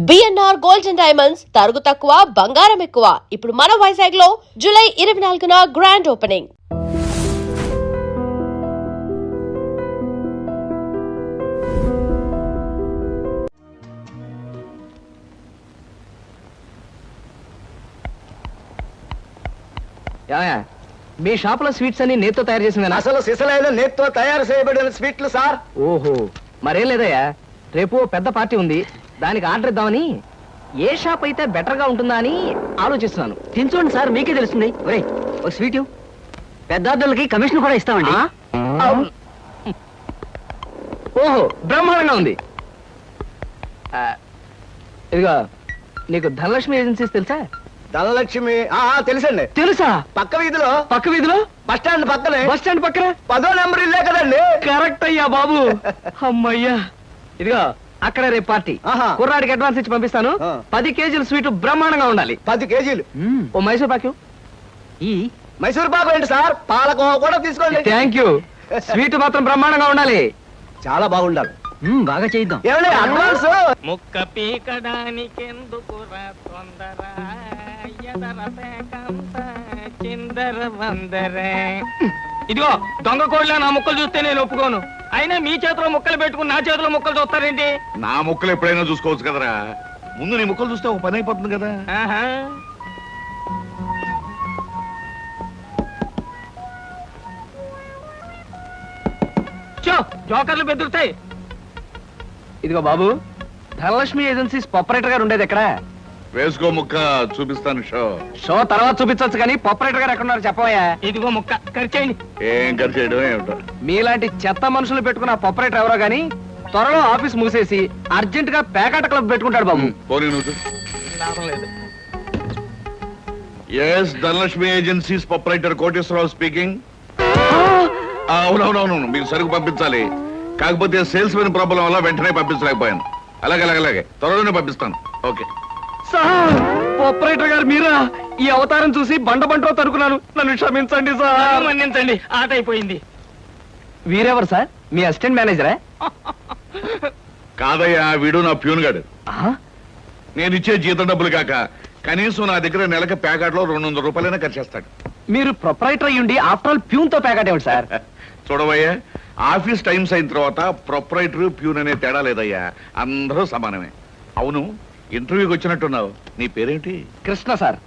BNR gold and diamonds తరుగు తక్కువ బంగారం ఎక్కువ. ఇప్పుడు మన వైజాగ్ లో జూలై 24న గ్రాండ్ ఓపెనింగ్. మీ షాప్ లో స్వీట్స్ అన్ని నేతో తయారు చేసింది. అసలు సిసలైన నేత్తో తయారు చేయబడిన స్వీట్లు సార్. ఓహో, మరేం లేదయ్యా, రేపు పెద్ద పార్టీ ఉంది, దానికి ఆర్డర్ ఇద్దామని ఏ షాప్ అయితే బెటర్ గా ఉంటుందా అని ఆలోచిస్తున్నాను. తినచూడండి సార్, మీకే తెలుస్తుంది. ఒరేయ్, ఒక స్వీట్ పెద్ద ఆర్డర్లకి కమిషన్ కూడా ఇస్తామండి. ఓహో, బ్రహ్మాండంగా ఉంది. ఇదిగో, నీకు ధనలక్ష్మి ఏజెన్సీస్ తెలుసా? ధనలక్ష్మి తెలుసండి. తెలుసా? పక్క వీధిలో బస్ స్టాండ్ పక్కనే. బస్ స్టాండ్ పక్కన 10వ నెంబర్ ఇల్లే కదండి. కరెక్ట్ అయ్యా బాబు. అమ్మయ్యా, ఇదిగో అక్కడ రేపు పార్టీ. కుర్రాడికి అడ్వాన్స్ ఇచ్చి పంపిస్తాను. 10 కేజీల స్వీట్ బ్రహ్మాండంగా ఉండాలి. 10 కేజీలు. ఓ మైసూర్ పాకు. ఈ మైసూర్ పాకు ఏంటి సార్, పాలకోవా కూడా తీసుకోండి. Thank you. స్వీట్ మాత్రం బ్రహ్మాండంగా ఉండాలి. చాలా బాగుండాలి. బాగా చేద్దాం. ఏమండి అడ్వాన్స్? ముక్క పీకడానికెందుకురా తొందర, ఎదర పేకంత చిందర వందర. ఇదిగో దొంగ కోళ్ళ నా ముక్కలు చూస్తే నేను ఒప్పుకోను. అయినా మీ చేతిలో ముక్కలు పెట్టుకుని నా చేతిలో ముక్కలు చూస్తారేంటి? నా ముక్కలు ఎప్పుడైనా చూసుకోవచ్చు కదరా, ముందు నీ ముక్కలు చూస్తే ఒక పని అయిపోతుంది కదా. జోకర్లు బెదురుతాయి. ఇదిగో బాబు, ధనలక్ష్మి ఏజెన్సీస్ ప్రొపరేటర్ గారు ఉండేది ఎక్కడ? వేసుకో ముక్క, చూపిస్తాను. షో తర్వాత చూపించవచ్చు కానీ ప్రొపరేటర్ గారు ఎక్కడ ఉన్నారు చెప్పవయ్యా. ఇదిగో ముక్క ఖర్చేయండి. ఏం ఖర్చు చేయడం ఏమిటో. మీలాంటి చెత్త మనుషులు పెట్టుకున్న ప్రొపరేటర్ ఎవరో గానీ త్వరలో ఆఫీస్ మూసేసి అర్జెంట్ గా పేకాట క్లబ్ పెట్టుకుంటాడు బాబు. పోనీ నువ్వు. లాభం లేదు. Yes, Dhanalakshmi agencies proprietor Koteswararao speaking. అవునవునవును, మీకు సరుకు పంపించాలి, కాకపోతే సేల్స్ మెన్ ప్రాబ్లం వల్ల వెంటనే పంపించలేకపోయాను. అలాగే త్వరలోనే పంపిస్తాను. ఓకే సార్, ఆపరేటర్ గారు మీరా? ఈ అవతారం చూసి బండబంటో తరుకున్నాను, నన్ను క్షమించండి సార్. మన్నించండి, ఆట అయిపోయింది. వీరెవరు సార్? మీ అసిస్టెంట్ మేనేజరా? కాదయ్యా, వీడు నా ప్యూన్ గాడు. నేను ఇచ్చే జీతం డబ్బులు కాక కనీసం నా దగ్గర నెలకి ప్యాకెట్లో 200 రూపాయలైనా ఖర్చు చేస్తాడు. మీరు ప్రొపరైటర్ అయ్యుండి ఆఫ్టర్ ఆల్ ప్యూన్ తో ప్యాకెట్ ఏమిటి సార్? చూడవయ్యా, ఆఫీస్ టైమ్స్ అయిన తర్వాత ప్రొపరైటర్ ప్యూన్ అనే తేడా లేదయ్యా, అందరూ సమానమే. అవును, ఇంటర్వ్యూకి వచ్చినట్టున్నావు, నీ పేరేంటి? కృష్ణ సార్.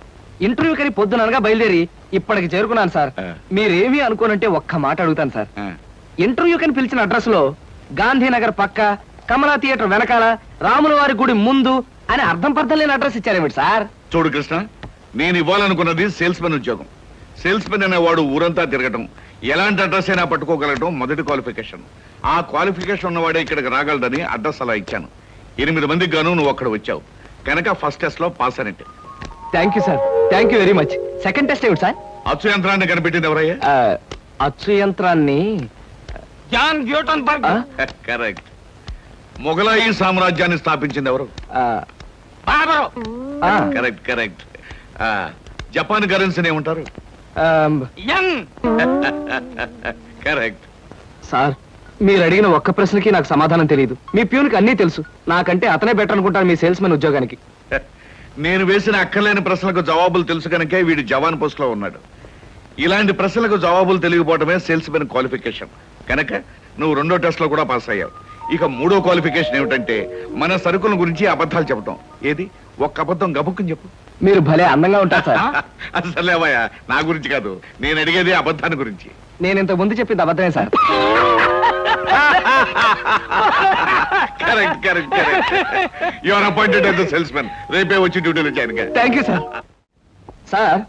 ఇంటర్వ్యూ కని పొద్దుననగా బయలుదేరి ఇప్పటికి చేరుకున్నాను సార్. మీరేమీ అనుకోనంటే ఒక్క మాట అడుగుతాను సార్. ఇంటర్వ్యూ కని పిలిచిన అడ్రస్ లో గాంధీనగర్ పక్క, కమలా థియేటర్ వెనకాల, రాముల వారి గుడి ముందు అని అర్థం పర్థం లేని అడ్రస్ ఇచ్చారేమిటి సార్? చూడు కృష్ణ, నేను ఇవ్వాలనుకున్నది సేల్స్ మెన్ ఉద్యోగం. సేల్స్ మెన్ అనేవాడు ఊరంతా తిరగటం, ఎలాంటి అడ్రస్ అయినా పట్టుకోగలగటం మొదటి క్వాలిఫికేషన్. ఆ క్వాలిఫికేషన్ ఉన్నవాడే ఇక్కడికి రాగలడని అడ్రస్ అలా ఇచ్చాను. 8 మందికి గాను నువ్వు అక్కడ వచ్చావు కనుక ఫస్ట్ టెస్ట్ లో పాస్ అనేట్టు. Thank you sir, thank you very much. Second test ఏమిటి సార్? అచ్చు యంత్రాన్ని కనిపెట్టింది ఎవరయ్యా? అచ్చు యంత్రాన్ని జాన్ గ్యూటన్బర్గ్. కరెక్ట్. మొఘలాయి సామ్రాజ్యాన్ని స్థాపించింది ఎవరు? బాబరు. కరెక్ట్. జపాన్ కరెన్సీని ఏమంటారు? యం. కరెక్ట్. సార్, మీరు అడిగిన ఒక్క ప్రశ్నకి నాకు సమాధానం తెలియదు. మీ ప్యూన్కి అన్నీ తెలుసు, నాకంటే అతనే బెటర్ అనుకుంటాను మీ సేల్స్ మెన్ ఉద్యోగానికి. నేను వేసిన అక్కర్లేని ప్రశ్నలకు జవాబులు తెలుసు కనుకే వీడు జవాన్ పోస్ట్ లో ఉన్నాడు. ఇలాంటి ప్రశ్నలకు జవాబులు తెలియకపోవడమే సేల్స్ మెన్ క్వాలిఫికేషన్. కనుక నువ్వు 2వ టెస్ట్ లో కూడా పాస్ అయ్యావు. ఇక 3వ క్వాలిఫికేషన్ ఏమిటంటే మన సరుకుల గురించి అబద్ధాలు చెప్పడం. ఏది, ఒక్క అబద్ధం గబుక్కుని చెప్పు. మీరు భలే అందంగా ఉంటారు సార్. అసలేవయ్యా, నా గురించి కాదు, నేను అడిగేది అబద్ధాన్ని గురించి. నేను ఇంతకు ముందు చెప్పింది అబద్ధమే sir. Correct. You are appointed as the salesmen. రేపే వచ్చి డ్యూటీలో జాయిన్ గా. Thank you sir. సార్,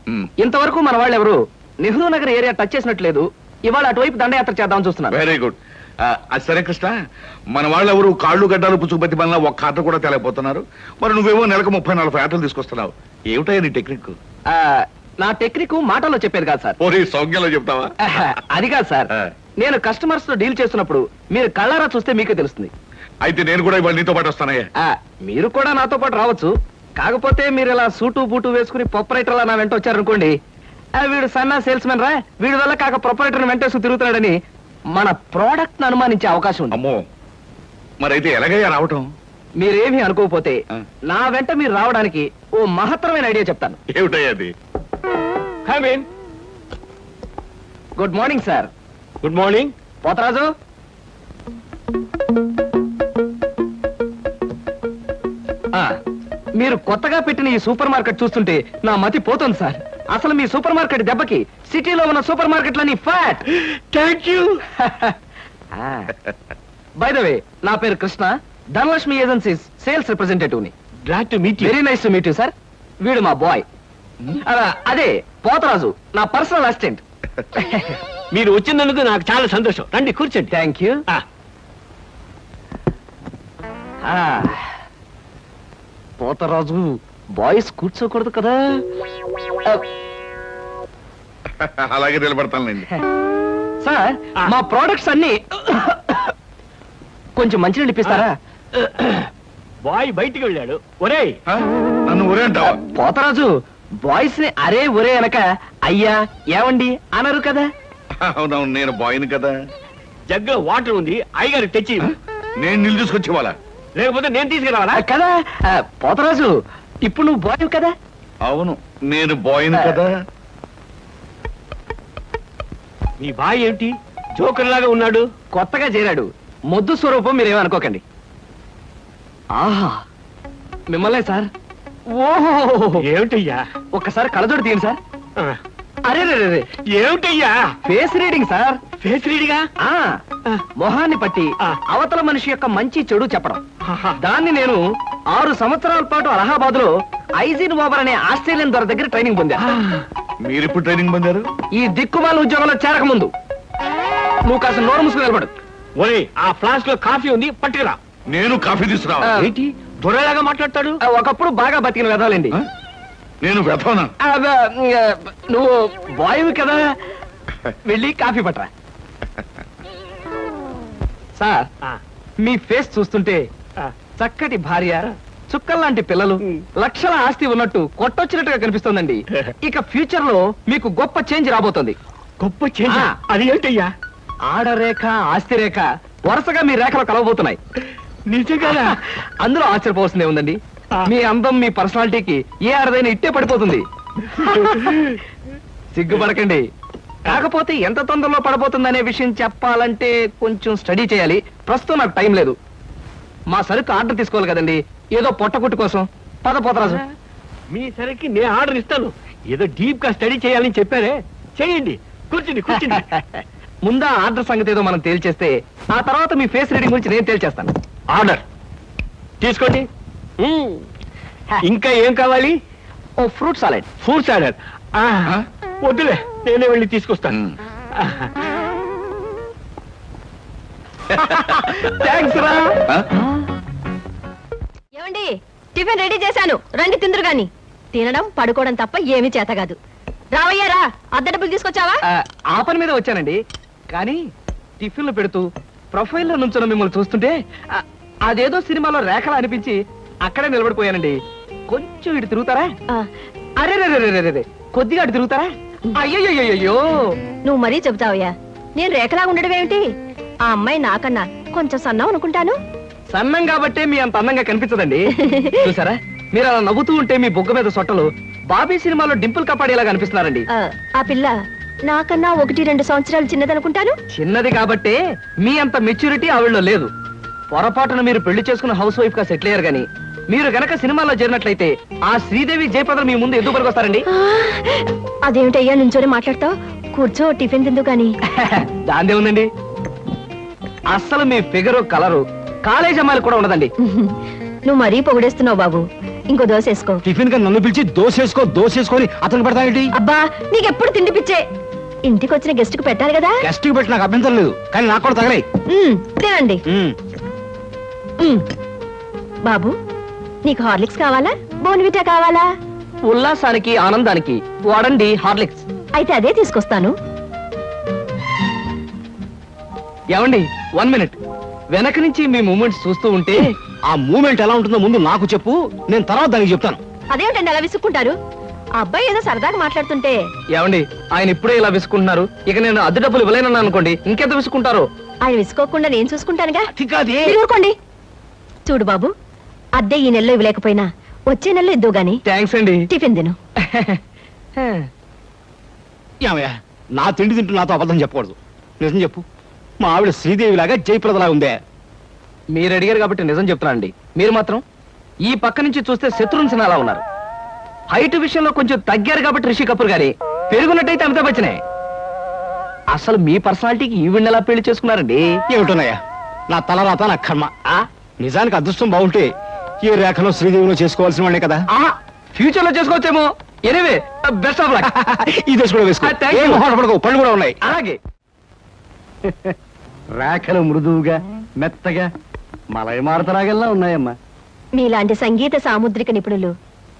ఇంతవరకు మన వాళ్ళు ఎవరు నెహ్రూ నగర్ ఏరియా టచ్ చేసినట్లేదు. ఇవాళ అటువైపు దండయాత్ర చేద్దామని చూస్తున్నారు. Very good. అది సరే కృష్ణ, మన వాళ్ళు ఎవరు కాళ్ళు గడ్డాలు పుచ్చుకుపతి వల్ల ఒక్క ఆట కూడా తెలియపోతున్నారు. మరి నువ్వేమో నెలకు 30-40 ఆటలు తీసుకొస్తున్నావు. ఏమిటయ్యా నీ టెక్నిక్? నా టెక్నిక్ మాటల్లో చెప్పేది కాదు సార్. ఓరి సౌజ్ఞలో చెప్తావా? అది కాదు సార్, నేను కస్టమర్స్ తో డీల్ చేస్తున్నప్పుడు మీరు కళ్ళారా చూస్తే మీకే తెలుస్తుంది. అయితే నేను కూడా ఇవాళ నీతో పాటు వస్తానయ్యా. మీరు కూడా నాతో పాటు రావచ్చు, కాకపోతే మీరు ఇలా సూటు బూటు వేసుకుని ప్రొపరైటర్ నా వెంట వచ్చారనుకోండి, వీడు సన్నా సేల్స్ మెన్ రా, వీడి వల్ల కాక ప్రొపరైటర్ వెంటేసు తిరుగుతున్నాడని మన ప్రోడక్ట్ ను అనుమానించే అవకాశం ఉంది. అమ్మో, మరైతే ఎలాగయ్యా రావటం? మీరేమీ అనుకోకపోతే ఆ. నా వెంట మీరు రావడానికి ఓ మహత్తరమైన ఐడియా చెప్తాను. ఏమిటయ్యా అది? Good morning sir. Good morning. Potharaju, ఆ, మీరు కొత్తగా పెట్టిన ఈ సూపర్ మార్కెట్ చూస్తుంటే నా మతి పోతుంది సార్. అసలు మీ సూపర్ మార్కెట్ దెబ్బకి సిటీలో ఉన్న సూపర్ మార్కెట్లని ఫ్యాట్. Thank you. By the way, నా పేరు Krishna, Dhanalakshmi agencies sales representative ని. Glad to meet you. Very nice to meet you sir. వీడు మా బాయ్. అదే పోతరాజు, నా పర్సనల్ అసిస్టెంట్. మీరు వచ్చినందుకు నాకు చాలా సంతోషం. రండి కూర్చోండి. Thank you. పోతరాజు, బాయ్స్ కూర్చోకూడదు కదా. అలాగే నిలబడతానులేండి. సార్, మా ప్రోడక్ట్స్ అన్ని కొంచెం మంచినీళ్ళు ఇప్పిస్తారా? బాయ్ బయటికి వెళ్ళాడు. ఒరేయ్, ఆ? నన్ను ఊరే అంటావా? పోతరాజు, బాయ్స్ ని అరే ఒరే అనక అయ్యా ఏవండి అనరు కదా. అవునవును, నేను బాయ్ని కదా. జగ్గులో వాటర్ ఉంది, అయ్యగారు తెచ్చి. నేను నీళ్ళు తీసుకొచ్చి వాళ్ళ. లేకపోతే నేను తీసుకురావాలా? కదా పోతరాజు, ఇప్పుడు నువ్వు బాయ్ కదా. అవును, నేను బాయ్ని కదా. మీ బాయ్ ఏమిటి జోకర్ లాగా ఉన్నాడు? కొత్తగా చేరాడు, మొద్దు స్వరూపం, మీరేమనుకోకండి. ఆహా, మిమ్మల్నే సార్. ఓహో, ఏమిటయ్యా? ఒక్కసారి కళ్ళజోడు తీయండి సార్. ఆ, అరే రే రే, ఏమిటయ్యా? Face reading sir. ఫేస్ రీడ్గా? ఆ మొహాన్ని పట్టి ఆ. అవతల మనిషి యొక్క మంచి చెడు చెప్పడం. ఆహా. దాన్ని నేను 6 సంవత్సరాల పాటు అలహాబాద్ లో ఐజిన్ ఓవర్ అనే ఆస్ట్రేలియన్ దొర దగ్గర ట్రైనింగ్ పొందా. మీరిప్పుడు ట్రైనింగ్ పొందారు? ఈ దిక్కుమాల ఉద్యోగంలో చేరక ముందు. నువ్వు కాస్త నోరు మూసుకుని నిలబడు. ఒరేయ్, ఆ ఫ్లాస్క్ లో కాఫీ ఉంది, పట్టుకురా. నేను కాఫీ తీసుకురా. ఆ. ఏంటి దొరలాగా మాట్లాడతాడు? ఒకప్పుడు బాగా బతికిన వెదాలండి. నేను వెతవనా? నువ్వు బాయ్ కదా, వెళ్ళి కాఫీ పట్టరా. సార్, ఆ, మీ ఫేస్ చూస్తుంటే ఆ. చక్కటి భార్య, చుక్కల్లాంటి పిల్లలు, లక్షల ఆస్తి ఉన్నట్టు కొట్టొచ్చినట్టుగా కనిపిస్తోందండి. ఇక ఫ్యూచర్ లో మీకు గొప్ప చేంజ్ రాబోతుంది. గొప్ప చేంజ్. ఆ. అది ఏంటయ్యా? ఆడరేఖ, ఆస్తి రేఖ వరుసగా మీ రేఖలో కలవబోతున్నాయి. నిజంగా? అందులో ఆశ్చర్యపోవాల్సిందే ఉందండి. ఆ. మీ అందం, మీ పర్సనాలిటీకి ఏ ఆడదైనా ఇట్టే పడిపోతుంది. సిగ్గుపడకండి. కాకపోతే ఎంత తొందరలో పడబోతుందనే విషయం చెప్పాలంటే కొంచెం స్టడీ చేయాలి. ప్రస్తుతం నాకు టైం లేదు. మా సరుకు ఆర్డర్ తీసుకోవాలి కదండి, ఏదో పొట్టకుట్టు కోసం. పద పోతరాజు. మీ సరికి నేను ఆర్డర్ ఇస్తాను. ఏదో డీప్ గా స్టడీ చేయాలని చెప్పారే, చేయండి. కూర్చుండి కూర్చుండి. ముందా ఆర్డర్ సంగతి ఏదో మనం తేల్చేస్తే ఆ తర్వాత మీ ఫేస్ రీడింగ్ గురించి నేను తేల్చేస్తాను. ఆర్డర్ తీసుకోండి. ఇంకా ఏం కావాలి? ఓ ఫ్రూట్ సాలెడ్. Fruits order. వద్దులే, నేనే వెళ్ళి తీసుకొస్తాను. థ్యాంక్స్ రా. ఏమండి, టిఫిన్ రెడీ చేశాను, రండి తిందురు గాని. తినడం పడుకోవడం తప్ప ఏమీ చేత కాదు. రావయ్యారా, అద్దె డబ్బులు తీసుకొచ్చావా? ఆ పని మీద వచ్చానండి. కానీ టిఫిన్లు పెడుతూ ప్రొఫైల్లో నుంచున్న మిమ్మల్ని చూస్తుంటే అదేదో సినిమాలో రేఖలా అనిపించి అక్కడే నిలబడిపోయానండి. కొంచెం ఇటు తిరుగుతారా? ఆ, అరే రే, కొద్దిగా అటు తిరుగుతారా? అయ్యో, నువ్వు మరీ చెబుతావయ్యా. నేను రేఖలా ఉండడం ఏమిటి? ఆ అమ్మాయి నాకన్నా కొంచెం సన్నం అనుకుంటాను. సన్నం కాబట్టే మీ అంత అందంగా కనిపించదండి. చూసారా, మీరు అలా నవ్వుతూ ఉంటే మీ బొగ్గ మీద సొట్టలు బాబీ సినిమాలో డింపుల్ కపాడేలా కనిపిస్తున్నారండి. ఆ పిల్ల నాకన్నా 1-2 సంవత్సరాలు చిన్నదనుకుంటాను. చిన్నది కాబట్టే మీ అంత మెచ్యూరిటీ ఆవిడలో లేదు. పొరపాటున మీరు పెళ్లి చేసుకున్న హౌస్ వైఫ్ గా సెటిల్ అయ్యారు గాని మీరు గనక సినిమాలో చేరినట్లయితే ఆ శ్రీదేవి జయప్రద మీ ముందు ఎందుకు పనికొస్తారండి? అదేమిటయ్యా నుంచోనే మాట్లాడతావు? కూర్చో, టిఫిన్ తిందు గాని. దాందే ఉందండి. అస్సలు మీ ఫిగరు, కలరు కాలేజ్ అమ్మాయిలు కూడా ఉండదండి. నువ్వు మరీ పొగిడేస్తున్నావు బాబు. ఇంకో దోశ వేసుకో. టిఫిన్ గా నన్ను పిలిచి దోసేసుకొని అతను పెడతానేంటి? అబ్బా, నీకెప్పుడు తిండి పిచ్చే. ఇంటికి వచ్చిన గెస్ట్ కు పెట్టాలి కదా. గెస్ట్ కి పెట్టి నాకు అభ్యంతరం లేదు, కానీ నాకు కూడా తగలే. తినండి. బాబు, నీకు హార్లిక్స్ కావాలా, బోన్విటా కావాలా? ఉల్లాసానికి, ఆనందానికి వాడండి హార్లిక్స్. అయితే అదే తీసుకొస్తాను. ఏమండి, 1 మినిట్. వెనక నుంచి మీ మూమెంట్స్ చూస్తూ ఉంటే ఆ మూమెంట్ ఎలా ఉంటుందో ముందు నాకు చెప్పు, నేను తర్వాత దానికి చెప్తాను. అదేమిటండి అలా విసుక్కుంటారు? ఆ అబ్బాయి ఏదో సరదాగా మాట్లాడుతుంటే. ఏమండి, ఆయన ఇప్పుడే ఇలా విసుకుంటున్నారు. ఇక నేను అద్దె డబ్బులు ఇవ్వలేనన్నా అనుకోండి, ఇంకెంత విసుకుంటారు. ఆయన విసుకోకుండా నేను చూసుకుంటానుగా. అది కాదే. మీరు ఊరుకోండి. చూడు బాబు, అద్దె ఈ నెలలో ఇవ్వలేకపోయినా వచ్చే నెలలో ఇద్దు గాని థ్యాంక్స్ అండి. టిఫిన్ తిను. ఏమయ్యా, నా తిండి తింటూ నాతో అబద్ధం చెప్పకూడదు. నిజం చెప్పు, మా ఆవిడ శ్రీదేవిలాగా జయప్రదలా ఉందే? మీరు అడిగారు కాబట్టి నిజం చెప్తున్నా అండి. మీరు మాత్రం ఈ పక్క నుంచి చూస్తే శత్రుఘ్న సిన్హా అలా ఉన్నారు. హైట్ విషయంలో కొంచెం తగ్గారు కాబట్టి రిషి కపూర్ గారి, పెరుగున్నట్టయితే అమితాబ్ బచ్చనే. అసలు మీ పర్సనాలిటీకి ఈవిడ్ని ఎలా పెళ్లి చేసుకున్నారండి? ఏమిటోనయ్యా, నా తలరాత నా కర్మ. నిజానికి అదృష్టం బాగుంటే ఏ రేఖలో శ్రీదేవిలో చేసుకోవాల్సిన వాళ్ళే కదా. ఫ్యూచర్ లో చేసుకోవచ్చేమో. Anyway, best of luck. ఈ దశ కూడా వేసుకో. Thank you. ఏం మొహాట పడకు, పళ్ళు కూడా ఉన్నాయి. అలాగే. రేఖలు మృదువుగా మెత్తగా మలయమారతరాగల్లా ఉన్నాయమ్మా. మీలాంటి సంగీత సాముద్రిక నిపుణులు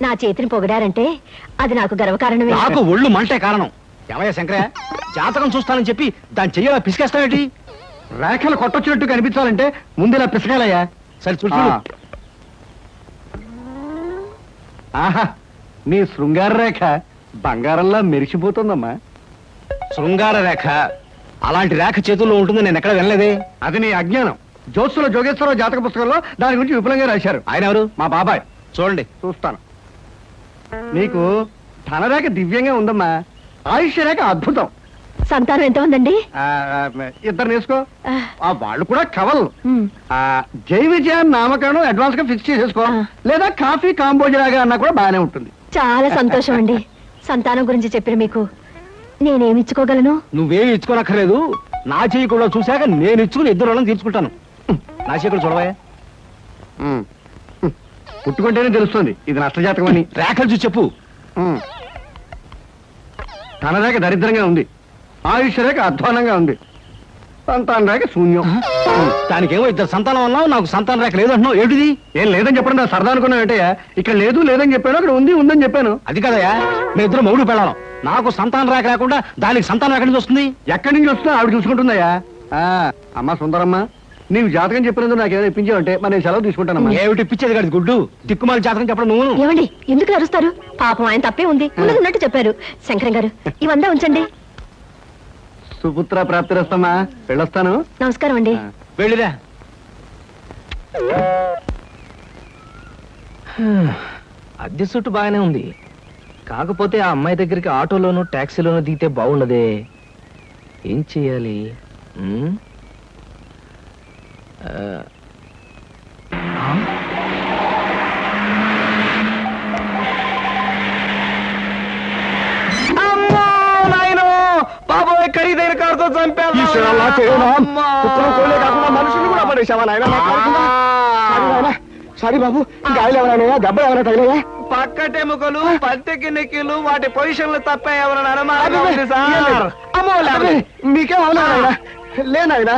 నా చేతిని పొగిడారంటే అది నాకు గర్వకారణమే. నాకు ఒళ్ళు మంటే కారణం. ఏమయ్యా శంకరయ్య, జాతకం చూస్తానని చెప్పి దాని చెయ్యాల పిసికేస్తావేటి? రేఖలు కొట్టొచ్చినట్టు కనిపించాలంటే ముందు ఇలా పిసకాలయ్యా. సరే చూడు. ఆహా, నీ శృంగార రేఖ బంగారంలా మెరిసిపోతుందమ్మా. శృంగార రేఖ అలాంటి రేఖ చేతుల్లో ఉంటుంది నేను ఎక్కడ వినలేదే. అది నీ అజ్ఞానం. జోత్సుల జోగేశ్వరరావు జాతక పుస్తకంలో దాని గురించి విపులంగా రాశారు. ఆయన ఎవరు? మా బాబాయ్. చూడండి. చూస్తాను. నీకు ధనరేఖ దివ్యంగా ఉందమ్మా. ఆయుష్య రేఖ అద్భుతం. సంతానం ఎంత ఉందండి? ఇద్దరు నేర్చుకో. వాళ్ళు కూడా కవల్. ఉమ్. జై విజయాన్ని నామకరణం అడ్వాన్స్ గా ఫిక్స్ చేసేసుకో. లేదా కాఫీ కాంబోజరాగా అన్నా కూడా బాగానే ఉంటుంది. చాలా సంతోషం అండి. సంతానం గురించి చెప్పిన మీకు నేనేమి ఇచ్చుకోగలను? నువ్వేమి ఇచ్చుకోనక్కర్లేదు. నా చెయ్యి కూడా చూశాక నేను ఇచ్చుకుని ఇద్దరు వాళ్ళని తీర్చుకుంటాను. నా చెయ్యి కూడా చూడవా. పుట్టుకుంటేనే తెలుస్తుంది ఇది నష్టజాతకం అని. రేఖలు చూసి చెప్పు. ధనరేఖ దరిద్రంగా ఉంది. ఆయుష్ రేఖ అధ్వానంగా ఉంది. సంతాన రేఖ శూన్యం. దానికేమో ఇద్దరు సంతానం అన్నావు, నాకు సంతాన రేఖ లేదంటున్నావు. ఏమిటిది? ఏం లేదని చెప్పడం నా సరదా అనుకున్నావు ఏంటయ్యా? ఇక్కడ లేదు లేదని చెప్పాను, అక్కడ ఉంది ఉందని చెప్పాను. అది కదయ్యా, మీ ఇద్దరు మొగుడు పెళ్ళాం. నాకు సంతాన రేఖ లేకుండా దానికి సంతానం ఎక్కడి నుంచి వస్తుంది? ఎక్కడి నుంచి వస్తున్నా ఆవిడ చూసుకుంటుందయ్యా. అమ్మా సుందరమ్మ, నీవు జాతకం చెప్పినందుకు నాకేమైనా ఇప్పించావంటే మరి నేను సెలవు తీసుకుంటానమ్మా. ఏమిటి ఇప్పించేది కాదు గుడ్డు, దిక్కుమాలి జాతకం చెప్పడం నువ్వు. ఏమండి ఎందుకు అరుస్తారు? పాపం ఆయన తప్పే ఉంది, ఉన్నది ఉన్నట్టు చెప్పారు. శంకరం గారు ఇవంతా ఉంచండి. సుపుత్ర ప్రాప్తిరస్తమ్మా. వెళ్ళొస్తాను. నమస్కారం అండి. వెళ్ళిరా. అద్దె సుట్టు బాగానే ఉంది. కాకపోతే ఆ అమ్మాయి దగ్గరికి ఆటోలోను టాక్సీలోను దిగితే బాగుండదే. ఏం చెయ్యాలి? బాబోయ్, ఖరీదైన కారుతో చంపాను. మనుషులు కూడా పడేసావా నాయన? సారీ బాబు, గాయలు ఎవరైనా దెబ్బ ఎవరైనా తగిలేదా? పక్కటెముకలు పత్తెకి నెక్కిలు వాటి పొజిషన్లు తప్ప ఎవరైనా అనుమానం ఉంది సార్. మీకేం అవలేదా? లేనాయనా,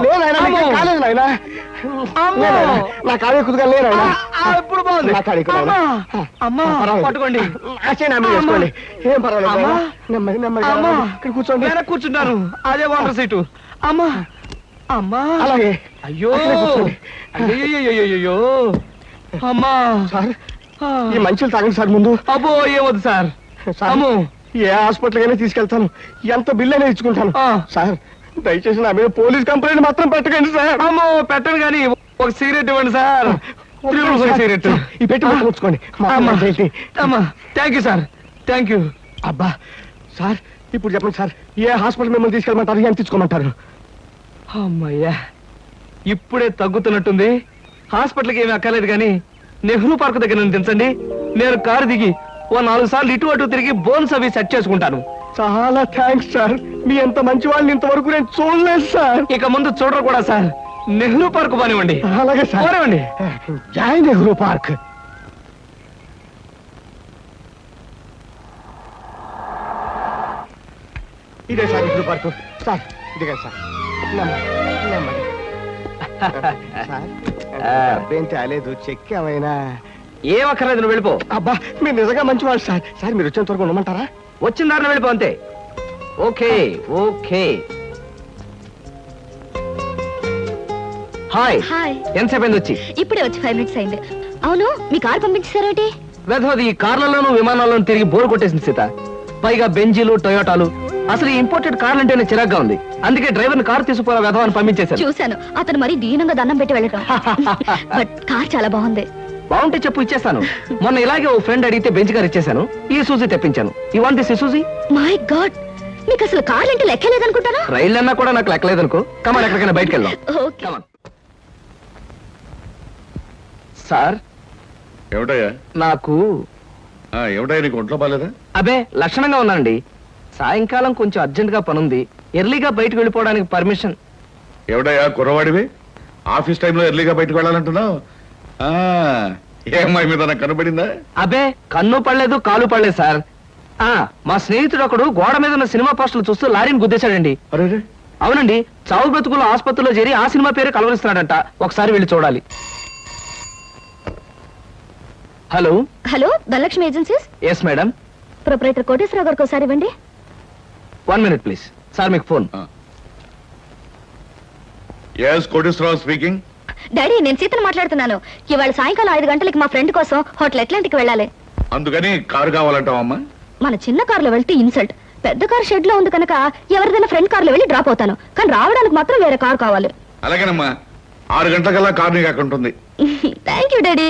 లేనాయనా, మీకేం కాలేదు నాయనా. నా కాడే కుదుగా లేనాయనా. ఇప్పుడు బాగుంది. నా కాడే కుదుగా. అమ్మా పట్టుకోండి. చేసుకోండి, ఏం పర్వాలేదు. నెమ్మది నెమ్మది ఇక్కడ కూర్చోండి. వెనక్కి కూర్చుంటాను, అదే వాటర్ సీటు. అమ్మా అమ్మా. అలాగే. అయ్యో కూర్చోండి. అయ్యో అమ్మా. సార్, ఈ మంచులు తాగండి సార్ ముందు. అబ్బో ఏమొద్దు సార్. అమ్మో, ఏ హాస్పిటల్ అయినా తీసుకెళ్తాను, ఎంత బిల్ అయినా ఇచ్చుకుంటాను. సార్ దయచేసి నా మీద పోలీస్ కంప్లైంట్ మాత్రం పెట్టకండి సార్. అమ్మో పెట్టను కానీ ఒక సిగరెట్ ఇవ్వండి సార్. సిగరెట్ ఈ పెట్టి ఉంచుకోండి. అమ్మా thank you sir, thank you. అబ్బా సార్, ఇప్పుడు చెప్పండి సార్, ఏ హాస్పిటల్ మిమ్మల్ని తీసుకెళ్ళమంటారు, ఎంత తీసుకోమంటారు? అమ్మయ్యా, ఇప్పుడే తగ్గుతున్నట్టుంది. హాస్పిటల్కి ఏమీ అక్కర్లేదు కానీ నెహ్రూ పార్క్ దగ్గర నన్ను దించండి. నేను కారు దిగి ఓ 4 సార్లు ఇటు అటు తిరిగి బోన్స్ అవి సెట్ చేసుకుంటాను. చాలా థ్యాంక్స్ సార్, మీ ఎంత మంచి వాళ్ళని ఇంతవరకు నేను చూడలేదు సార్. ఇక ముందు చూడరు కూడా సార్. నెహ్రూ పార్క్ పోనివ్వండి. అలాగే సార్, పోనివ్వండి. జై నెహ్రూ పార్క్. ఇదే సార్ నెహ్రూ పార్క్. సార్ ఇదిగా సార్. నెమ్మది. అబ్బేం తేలేదు, చెక్ ఏమైనా? ఏం అక్కర్లేదు, నువ్వు వెళ్ళిపో. అబ్బా మీరు నిజంగా మంచివాడు సార్. సార్ మీరు వచ్చేంత వరకు ఉండమంటారా? వచ్చిన దారిలో వెళ్ళిపో అంతే. Okay okay. హాయ్. హాయ్. ఎంతసేపు అయింది వచ్చి? ఇప్పుడే వచ్చి 5 minutes అయింది. అవును, మీ కారు పంపించారేంటి? వెధవది ఈ కార్లలోనూ విమానాల్లోనూ తిరిగి బోరు కొట్టేసింది సీత. పైగా బెంజీలు టొయోటాలు అసలు ఈ ఇంపోర్టెడ్ కార్లు అంటేనే చిరాగ్గా ఉంది. అందుకే డ్రైవర్ని కారు తీసుకుపోయే వెధవాన్ని పంపించేశాను. చూశాను, అతను మరి దీనంగా దండం పెట్టి వెళ్ళటం. బట్ కార్ చాలా బాగుంది. బాగుంటే చెప్పు, ఇచ్చేస్తాను. మొన్న ఇలాగే ఓ ఫ్రెండ్ అడిగితే బెంచ్ కార్ ఇచ్చేసాను. ఈ సూజీ తెప్పించాను. ఈ వాంట్ దిస్ సూజీ? మై గాడ్, మీకు అసలు కార్ అంటే లెక్కలేదనుకుంటారా? రైళ్ళు అన్నా కూడా నాకు లెక్కలేదనుకో. కమాన్, ఎక్కడికైనా బయటకు వెళ్దాం. ఓకే. కమాన్. సార్, ఏమిటయ్యా నాకు ఏమిటయ్యా నీకు ఒంట్లో బాలేదా? అబే లక్షణంగా ఉన్నానండి. సాయంకాలం కొంచెం అర్జెంట్ గా పనుంది. ఎర్లీగా బయటకు వెళ్ళిపోవడానికి పర్మిషన్. ఏమిటయ్యా కుర్రవాడివి, ఆఫీస్ టైంలో ఎర్లీగా బయటకు వెళ్ళాలంటున్నావు? ఏ అమ్మాయి మీద నాకు కనబడిందా? అబే కన్ను పడలేదు, కాలు పడలేదు సార్. మా స్నేహితుడు ఒకడు గోడ మీద ఉన్న సినిమా పోస్టులు చూస్తూ లారీని గుద్దేశాడండి. అరే, అవునండి, చావు బ్రతుకులు ఆసుపత్రిలో చేరి ఆ సినిమా పేరు కలవరిస్తున్నాడంట. ఒకసారి వెళ్ళి చూడాలి. Hello hello, Dhanalakshmi agencies. Yes madam. Proprietor Koteswararao గారికి ఒకసారి ఇవ్వండి. 1 minute ప్లీజ్. సార్ మీకు phone. Yes Koteswararao speaking. Daddy, నేను సీతను మాట్లాడుతున్నాను. ఇవాళ సాయంకాలం 5 గంటలకి మా ఫ్రెండ్ కోసం హోటల్ అట్లాంటిక్ వెళ్ళాలి. అందుకని కారు కావాలంటావమ్మా? మన చిన్న కారులో వెళ్తే ఇన్సల్ట్. పెద్ద కార్ షెడ్ లో ఉంది కనుక ఎవరిదైనా ఫ్రెండ్ కారులో వెళ్ళి డ్రాప్ అవుతాను. కానీ రావడానికి మాత్రం వేరే కార్ కావాలి. అలాగేనమ్మా, 6 గంటలకల్లా కారు నీకు అక్కడ ఉంటుంది. Thank you daddy.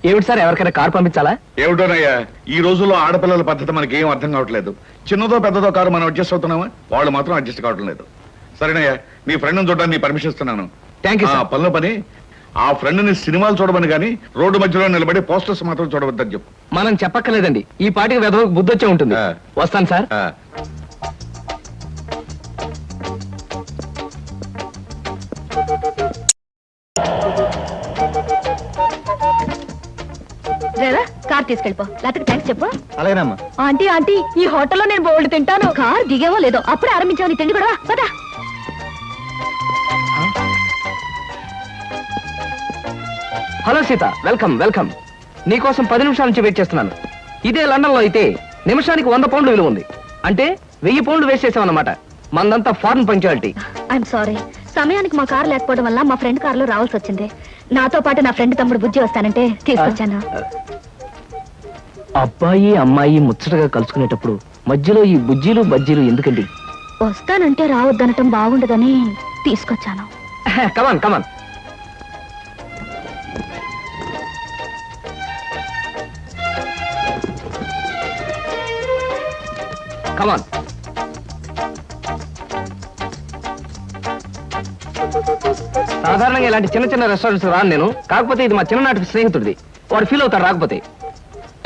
ఏమిటి సార్, ఎవరికైనా కార్ పంపించాలా? ఏమిటోనయ్యా, ఈ రోజుల్లో ఆడపిల్లల పద్ధతి మనకి ఏం అర్థం కావట్లేదు. చిన్నదో పెద్దదో కారు మనం అడ్జస్ట్ అవుతున్నామా? వాళ్ళు మాత్రం అడ్జస్ట్ కావటం లేదు. సరేనయ్యా, నీ ఫ్రెండ్ చూడడానికి పర్మిషన్ ఇస్తున్నాను. Thank you sir. పనిలో పని ఆ ఫ్రెండ్ ని సినిమాలు చూడమని కానీ రోడ్డు మధ్యలో నిలబడి పోస్టర్స్ మాత్రం చూడవద్దని చెప్పు. మనం చెప్పక్కర్లేదండి, ఈ పాటికి వెధవకు బుద్ధి వచ్చే ఉంటుంది. వస్తాను సార్. Driver, car తీసుకెళ్ళిపో. లేకపోతే థ్యాంక్స్ చెప్పు. అలాగేనమ్మా. ఆంటీ ఆంటీ, ఈ హోటల్లో నేను బోల్డ్ తింటాను. కార్ దిగేవో లేదో అప్పుడే ఆరంభించావు నీ తిండి కూడా. పదా. Hello Sita, welcome welcome. నీకోసం 10 నిమిషాల నుంచి వెయిట్ చేస్తున్నాను. ఇదే లండన్ లో అయితే నిమిషానికి 100 పౌండ్లు విలువ ఉంది. అంటే 1000 పౌండ్లు వేస్ట్ చేసామన్నమాట. మందంతా ఫారెన్ పంక్చువాలిటీ. ఐఎమ్ సారీ, సమయానికి మా కార్ లేకపోవడం వల్ల మా ఫ్రెండ్ కార్ లో రావాల్సి వచ్చింది. నాతో పాటు నా ఫ్రెండ్ తమ్ముడు బుజ్జి వస్తానంటే తీసుకొచ్చాను. అబ్బాయి అమ్మాయి ముచ్చటగా కలుసుకునేటప్పుడు మధ్యలో ఈ బుజ్జీలు బజ్జీలు ఎందుకండి? వస్తానంటే రావద్దనటం బాగుండదని తీసుకొచ్చాను. కమాన్ కమాన్. కమాన్. సాధారణంగా ఇలాంటి చిన్న చిన్న రెస్టారెంట్స్ రాను నేను. కాకపోతే ఇది మా చిన్ననాటి స్నేహితుడిది. వాడు ఫీల్ అవుతాడు రాకపోతే.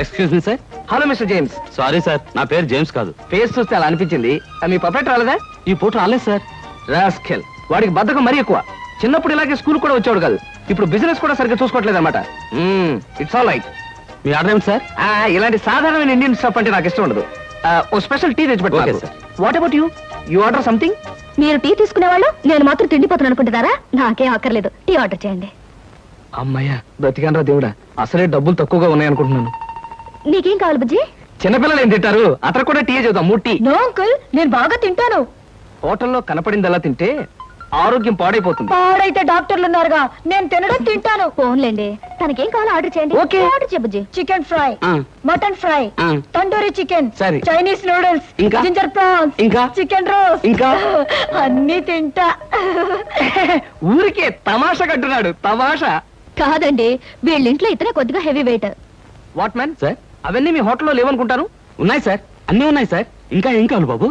Excuse me sir. Hello mister James. Sorry sir, నా పేరు జేమ్స్ కాదు. ఫేస్ చూస్తే అలా అనిపించింది. మీ పర్ఫెక్ట్ రాలేదా? ఈ పూట రాలేదు సార్. రాస్కెల్, వాడికి బద్ధకం మరీ ఎక్కువ. చిన్నప్పుడు ఇలాగే స్కూల్ కూడా వచ్చాడు కాదు. ఇప్పుడు బిజినెస్ కూడా సరిగ్గా చూసుకోవట్లేదు అనమాట. It's all right. Me order ఏమిటి సార్? ఇలాంటి సాధారణమైన ఇండియన్ స్టఫ్ అంటే నాకు ఇష్టం ఉండదు. ఓ స్పెషల్ టీ తెచ్చి Okay, పెట్టాలి. sir. What about you? You order something? మీరు టీ తీసుకునేవాళ్ళు, నేను మాత్రం తిండిపోతాను అనుకుంటున్నారా? నాకేం అక్కర్లేదు, టీ ఆర్డర్ చేయండి. అమ్మయ్యా, బ్రతికానరా దేవుడా. అసలే డబ్బులు తక్కువగా ఉన్నాయి అనుకుంటున్నాను. నీకేం కావాలి బుజ్జి? చిన్నపిల్లలు ఏం తింటారు? అతను కూడా టీ చేద్దాం. 3 టీ. నో అంకుల్, నేను బాగా తింటాను. హోటల్లో కనపడిందలా తింటే ఆరోగ్యం పాడైపోతుంది. పాడైతే డాక్టర్లు ఉన్నారుగా, నేను తినడం తింటాను. ఫోన్లేండి, తనకేం కావాలో ఆర్డర్ చేయండి. Okay. ఆర్డర్ చేయ బుజ్జి. చికెన్ ఫ్రై, ఆ. మటన్ ఫ్రై, ఆ. తండూరి చికెన్, సరే. చైనీస్ నూడిల్స్, ఇంకా? జింజర్ ప్రాన్స్, ఇంకా? చికెన్ రోస్, ఇంకా? అన్ని తింటా. ఊరికే తమాషా కట్టున్నాడు. తమాషా కాదండి, వీళ్ళింట్లో ఇతనే కొద్దిగా heavy weight. What man sir, అవన్నీ మీ హోటల్లో లేవనుకుంటాను. ఉన్నాయి సార్, అన్నీ ఉన్నాయి సార్. ఇంకా ఏం కావాలి బాబు?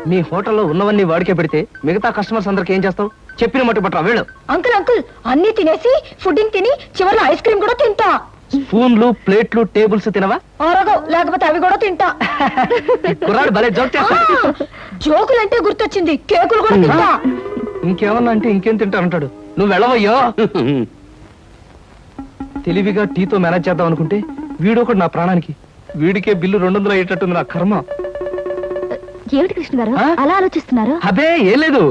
మీ హోటల్లో ఉన్నవన్నీ వాడికే పెడితే మిగతా కస్టమర్స్ అందరికి ఏం చేస్తావు? చెప్పిన మట్టు పట్టరా వెళ్ళు. అంకుల్ అంకుల్, అన్ని తినేసి ఫుడ్డింగ్ తిని చివరిలో ఐస్ క్రీమ్ కూడా తింటా. స్పూన్లు ప్లేట్లు టేబుల్స్ తినవా? ఆరోగో, లేకపోతే అవి కూడా తింటా. కుర్రాడు భలే జోక్ చేస్తాడు. జోకులంటే గుర్తొచ్చింది, కేకులు కూడా తింటా. ఇంకేమన్నా అంటే ఇంకేం తింటానంటాడు. నువ్వు వెళ్ళవయ్యో. తెలివిగా టీతో మేనేజ్ చేద్దాం అనుకుంటే వీడొకడు నా ప్రాణానికి. వీడికే బిల్లు 200 అయ్యేటట్టుంది నా కర్మ. ఏమిటి కృష్ణ గారు ఆ? అలా ఆలోచిస్తున్నారు? అదే ఏం లేదు.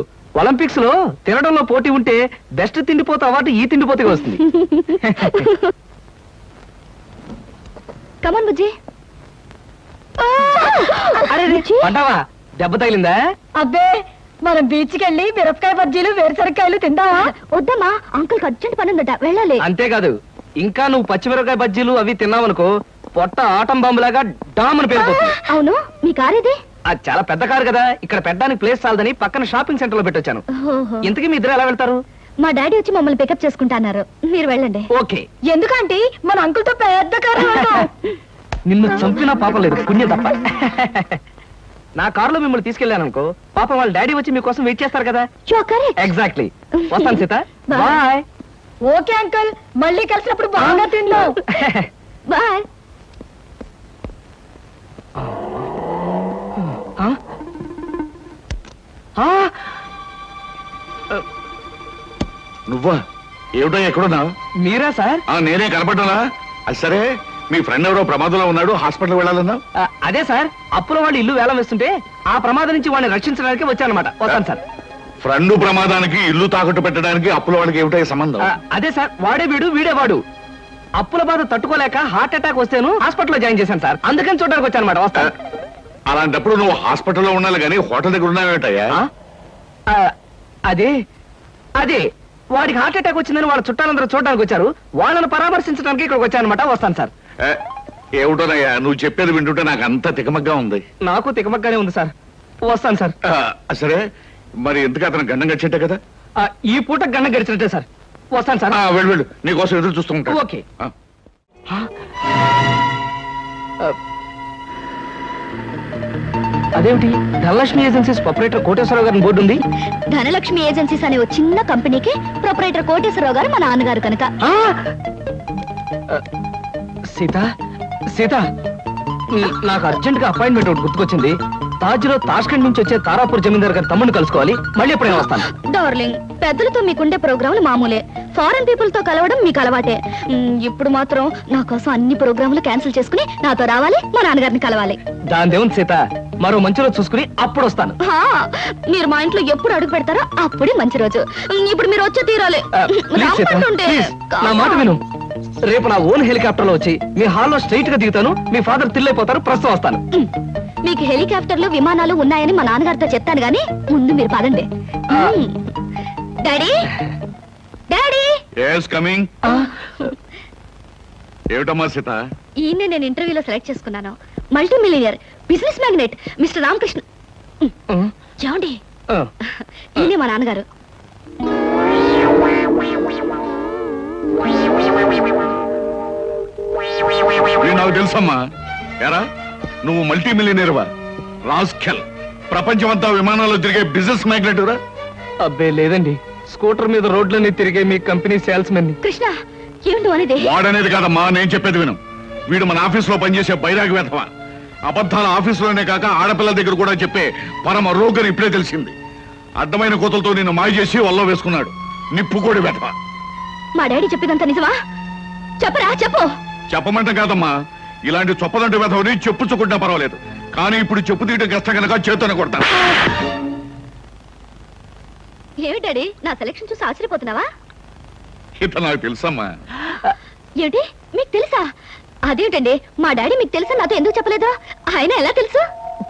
ఒలింపిక్స్ లో తినడంలో పోటీ ఉంటే బెస్ట్ తిండిపోతే అవార్డు ఈ తిండిపోతే వస్తుంది. కమన్ బుజ్జి. అరే పడ్డావా? దెబ్బ తగిలిందా? అబ్బే, మనం బీచ్కి వెళ్ళి మిరపకాయ బజ్జీలు వేరుసరికాయలు తిందామా? వద్దమ్మా, అంకుల్ అర్జెంట్ పని ఉందట, వెళ్ళాలి. అంతేకాదు, ఇంకా నువ్వు పచ్చిమిరపకాయ బజ్జీలు అవి తిన్నావనుకో పొట్ట ఆటం బాంబులాగా డామని పేరుపోతుంది. అవును, మీ కార్ ఇది? అది చాలా పెద్ద కారు కదా, ఇక్కడ పెట్టడానికి ప్లేస్ చాలదని పక్కన షాపింగ్ సెంటర్ లో పెట్టొచ్చాను. ఓహో. ఇంతకీ మీ ఇద్దరు ఎలా వెళ్తారు? మా డాడీ వచ్చి మమ్మల్ని పికప్ చేసుకుంటున్నారు, మీరు వెళ్ళండి. ఓకే. ఎందుకంటే మన అంకుల్ తో పెద్ద కారు నిన్ను చంపినా పాపం లేదు, పుణ్యం తప్ప. నా కారులో మిమ్మల్ని తీసుకెళ్ళాను అనుకో, పాపం వాళ్ళ డాడీ వచ్చి మీకోసం వెయిట్ చేస్తారు కదా. ఎగ్జాక్ట్లీ. వస్తాను Sita. Bye. Bye. Okay uncle, మళ్ళీ కలిసినప్పుడు బాగా తిందాం. బాయ్. నువ్వా? ఏమిటో ఎక్కడున్నావు? మీరా సార్? నేనే కనపడ్డానా? అది సరే, మీ ఫ్రెండ్ ఎవరో ప్రమాదంలో ఉన్నాడు, హాస్పిటల్ వెళ్ళాలన్నా? అదే సార్, అప్పుల వాళ్ళు ఇల్లు వేలం వేస్తుంటే ఆ ప్రమాదం నుంచి వాడిని రక్షించడానికి వచ్చానమాట. వస్తాను సార్. ఫ్రెండ్ ప్రమాదానికి ఇల్లు తాకట్టు పెట్టడానికి అప్పుల వాళ్ళకి ఏమిటో సంబంధం? అదే సార్, వాడే వీడు వీడే వాడు. అప్పుల బాధ తట్టుకోలేక హార్ట్ అటాక్ వస్తేను హాస్పిటల్లో జాయిన్ చేశాను సార్, అందుకని చూడడానికి వచ్చానమాట. వస్తాను. అలాంటప్పుడు నువ్వు హాస్పిటల్లో ఉండాలి కానీ హోటల్ దగ్గర ఉన్నావేటయ్యా? అదే అదే వాడికి హార్ట్ అటాక్ వచ్చిందని వాళ్ళ చుట్టాలందరూ చూడడానికి వచ్చారు, వాళ్ళని పరామర్శించడానికి ఇక్కడికి వచ్చానమాట. వస్తాను సార్. ఏమిటోనయ్యా నువ్వు చెప్పేది వింటుంటే నాకు అంత తికమగ్గా ఉంది. నాకు తికమగ్గానే ఉంది సార్. వస్తాను సార్. సరే, మరి ఎందుకు అతను గండం గడిచేట్టే కదా? ఈ పూట గండం గడిచినట్టే సార్. వస్తాను సార్. వెళ్ళు వెళ్ళు, నీకోసం ఎదురు చూస్తూ ఉంటాను. ఓకే. అదేమిటి, ధనలక్ష్మి ఏజెన్సీస్ ప్రొపరేటర్ కోటేశ్వరరావు గారి బోర్డు ఉంది. ధనలక్ష్మి ఏజెన్సీస్ అనే ఒక చిన్న కంపెనీకి ప్రొపరేటర్ కోటేశ్వరరావు గారు మా నాన్నగారు కనుక. సీత సీత, నాకు అర్జెంట్ గా అపాయింట్మెంట్ ఒకటి గుర్తుకొచ్చింది. తాజ్ లో తాష్కండ్ నుంచి వచ్చే తారాపూర్ జమీందార్ గారి తమ్ముడిని కలుసుకోవాలి. మళ్ళీ ఎప్పుడైనా వస్తాను. డార్లింగ్, పెద్దలతో మీకుండే ప్రోగ్రాములు మామూలే, ఫారెన్ పీపుల్ తో కలవడం మీకు అలవాటే. ఇప్పుడు మాత్రం నా కోసం అన్ని ప్రోగ్రాములు క్యాన్సిల్ చేసుకుని నాతో రావాలి, మా నాన్నగారిని కలవాలి. దాని దేవుని సీత, మరో మంచి రోజు చూసుకుని అప్పుడు వస్తాను. మీరు మా ఇంట్లో ఎప్పుడు అడుగు పెడతారో అప్పుడే మంచి రోజు. ఇప్పుడు మీరు వచ్చే తీరాలి. ప్లీజ్ సీత, ప్లీజ్, నా మాట విను. రేపు నా ఓన్ హెలికాప్టర్ లో వచ్చి మీ హాల్లో స్ట్రైట్ గా దిగుతాను. మీ ఫాదర్ తిల్లైపోతారు. ప్రస్తుతం వస్తాను. మీకు హెలికాప్టర్లు విమానాలు ఉన్నాయని మా నాన్నగారితో చెప్తాను గానీ ముందు మీరు పదండి. Daddy daddy. yes coming. ఏమిటమ్మా సీత? ఈయన్ని నేను ఇంటర్వ్యూలో సెలెక్ట్ చేసుకున్నాను. Multi millionaire business magnate mister Ramakrishna. చూడండి, ఈయనే మా నాన్నగారు. నాకు తెలుసమ్మా. ఎరా, నువ్వు మల్టీ మిలియనీర్వా? రాస్కెల్, ప్రపంచమంతా విమానాల్లో తిరిగే బిజినెస్ మ్యాగ్నెట్ రా? అబ్బే లేదండి, స్కూటర్ మీద రోడ్లన్నీ తిరిగే మీ కంపెనీ సేల్స్ మెన్. కృష్ణ, ఏమిటి అనేది? వాడనేది కాదమ్మా, నేను చెప్పేది విను. వీడు మన ఆఫీస్ లో పనిచేసే బైరాగి వేధవా. అబద్ధాల ఆఫీసులోనే కాక ఆడపిల్లల దగ్గర కూడా చెప్పే పరమ రోగని ఇప్పుడే తెలిసింది. అడ్డమైన కోతలతో నిన్ను మాయ చేసి వల్ల వేసుకున్నాడు. నిప్పుకోడి వేధవా. మా డాడీ చెప్పేదంతా నిజమా? చెప్పరా, చెప్పు. చెప్పమంటాం కాదమ్మా, ఇలాంటి చొప్పదంటే వేధవని చెప్పుచ్చుకుంటా పర్వాలేదు, కానీ ఇప్పుడు చెప్పు తీయటం కష్టం కనుక చేతోనే కొడతా. ఏమి డాడీ, నా సెలక్షన్ చూసి ఆశ్చర్యపోతున్నావా? ఇత నాకు తెలుసమ్మా. ఏమిటి, మీకు తెలుసా? అదేంటండి, మా డాడీ మీకు తెలుసా నాతో ఎందుకు చెప్పలేదు? ఆయన ఎలా తెలుసు?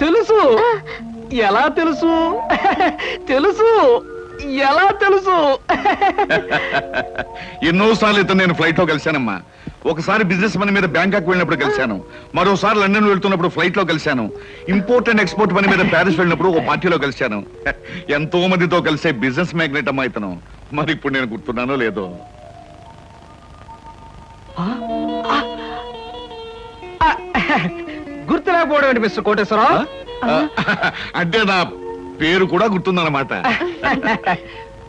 తెలుసు. ఎలా తెలుసు? తెలుసు. ఎలా తెలుసు? ఎన్నోసార్లు ఇతను నేను ఫ్లైట్ లో కలిశానమ్మా. ఒకసారి బిజినెస్ పని మీద బ్యాంకాక్ వెళ్ళినప్పుడు కలిశాను, మరోసారి లండన్ వెళ్తున్నప్పుడు ఫ్లైట్ లో కలిశాను, ఇంపోర్ట్ అండ్ ఎక్స్పోర్ట్ పని మీద ప్యారిస్ వెళ్ళినప్పుడు ఓ పార్టీలో కలిశాను. ఎంతో మందితో కలిసే బిజినెస్ మ్యాగ్నెట్ అమ్మా ఇతను. మరి ఇప్పుడు నేను గుర్తున్నానో లేదో. గుర్తులేకపోవడం ఏంటి మిస్టర్ కోటేశ్వరరావు? అంటే నా పేరు కూడా గుర్తుందన్నమాట.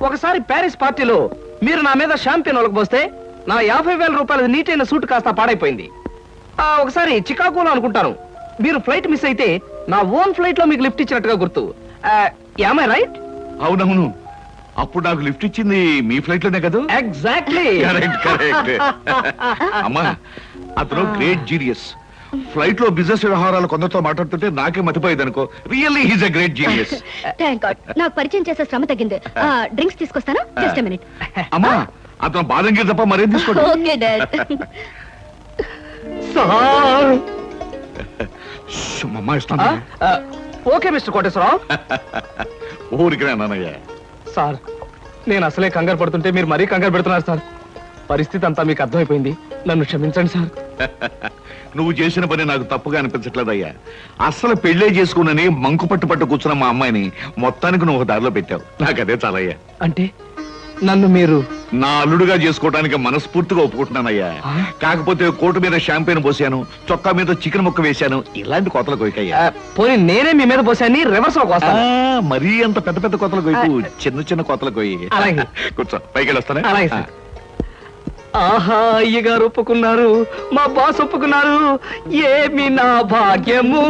ఒకసారి ప్యారిస్ పార్టీలో మీరు నా మీద షాంపియన్ ఒలకపోస్తే నా 50,000 రూపాయల నీటైన సూట్ కాస్త పాడైపోయింది. ఒకసారి చికాగోలో అనుకుంటాను మీరు ఫ్లైట్ మిస్ అయితే నా ఓన్ ఫ్లైట్ లో మీకు లిఫ్ట్ ఇచ్చినట్టుగా గుర్తు. Am I right? అవునవును, అప్పుడు నాకు లిఫ్ట్ ఇచ్చింది మీ ఫ్లైట్ లోనే కదా? ఎగ్జాక్ట్లీ. Correct correct. అమ్మా, అతను గ్రేట్ జీనియస్. ఫ్లైట్ లో బిజినెస్ వ్యవహారాలు కొందరితో మాట్లాడుతుంటే నాకే మతిపోయేది అనుకో. Really he's a great genius. Thank God, నాకు పరిచయం చేసే శ్రమ తగ్గింది. డ్రింక్స్ తీసుకొస్తాను, జస్ట్ ఎ మినిట్. అమ్మా, అతను బాదంగిరి తప్ప మరేం తీసుకోండి. Okay dad. అమ్మా ఇస్తాను. Okay mister Koteswararao. ఊరికి నాన్నయ్య. సార్, నేను అసలే కంగారు పడుతుంటే మీరు మరీ కంగారు పెడుతున్నారు సార్. పరిస్థితి అంతా మీకు అర్థమైపోయింది. నన్ను క్షమించండి సార్. నువ్వు చేసిన పని నాకు తప్పుగా అనిపించట్లేదయ్యా. అసలు పెళ్ళే చేసుకున్నని మంకు పట్టు కూర్చున్న మా అమ్మాయిని మొత్తానికి నువ్వు ఒక దారిలో పెట్టావు. నాకు అదే చాలయ్యా. అంటే నన్ను మీరు నా అల్లుడుగా చేసుకోవడానికి మనస్ఫూర్తిగా ఒప్పుకుంటున్నానయ్యా. కాకపోతే కోటు మీద షాంపెయిన్ పోసాను, చొక్కా మీద చికెన్ ముక్క వేశాను. ఇలాంటి కోతలు కొయ్యకయ్యా. పోనీ నేనే మీ మీద పోసాన్ని రివర్స్ లో కోస్తాను. మరీ అంత పెద్ద పెద్ద కోతలు కొయ్యకు, చిన్న చిన్న కోతలు కొయ్యి. అలాగే. కూర్చో, పైకి వెళ్ళొస్తానే. అలాగే సార్. ఆహా, అయ్యగారు ఒప్పుకున్నారు, మా బాస్ ఒప్పుకున్నారు. ఏమి నా భాగ్యము.